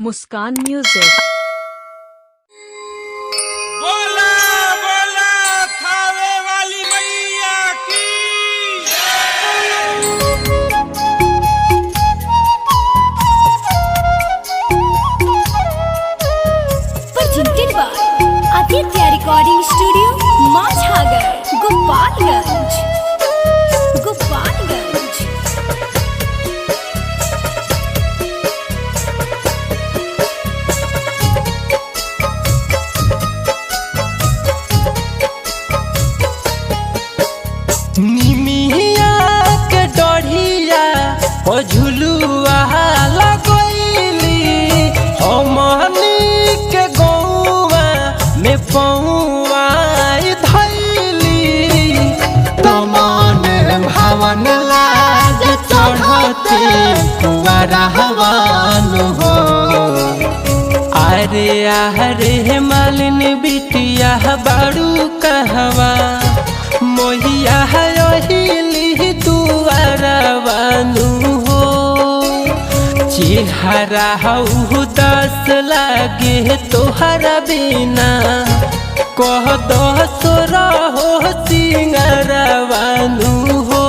मुस्कान music. बोला बोला थावे वाली मैया की। presented by Aditya Recording Studio, Mazhagar, Gopalganj। निमिया के डढ़िया ओ झुलुआ लगैली हमनी के गौवा में पौआ धैली तमन भावन लाग चढ़ते कुआरा हवान हो। अरे आहरे मालिन बिटिया बारू कहवा मोहिया हिली दुआरा बानू हो। चेहरा हऊ दस लागे तोहरा बिना कह दस रहो सिंगारा बानू हो।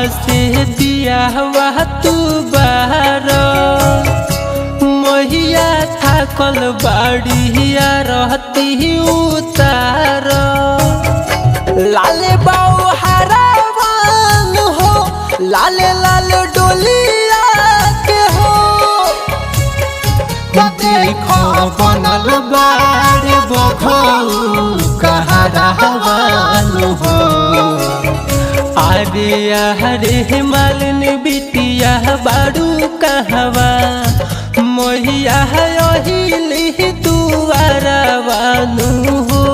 से दिया हुआ तू बाहर मोहिया थाकल बाड़िया रहती उतार लाले बाऊ हरावान हो लाले लाल डोलिया के हो। देखो बनल बाड़े बघऊ कहरावान हो। अरे हरे मालिन बिटिया बारू कहवा मोहिया हिली दुआरा बानू हो।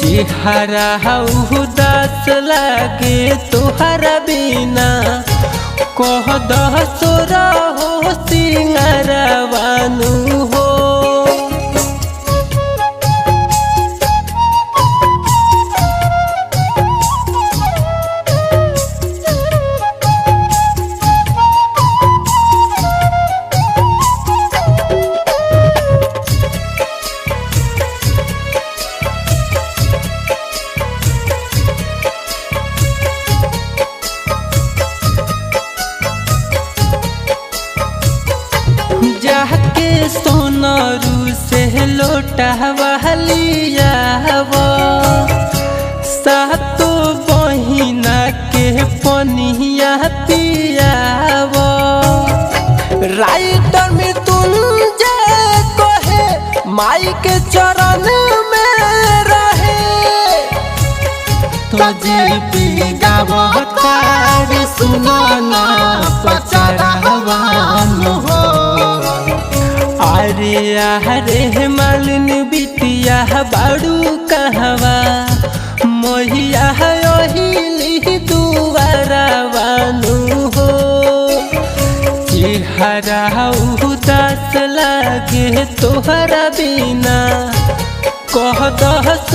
चेहरा हऊ दस लागे तोहरा बिना कह दस रहो सिंगारा बानू हो। जाके सोनरू से लोटा लिया सातो बहिना के पनिया पियाव। राइटर में तुंजे कहे माई के चरण में रहे तो जी पी गावतार सुनाना पचरावान हो। अरे हरे मालिन बिटिया बारू कहवा मोहिया हिली दुआरा बानू हो। चेहरा हऊ दस लागे तोहरा बिना कह दस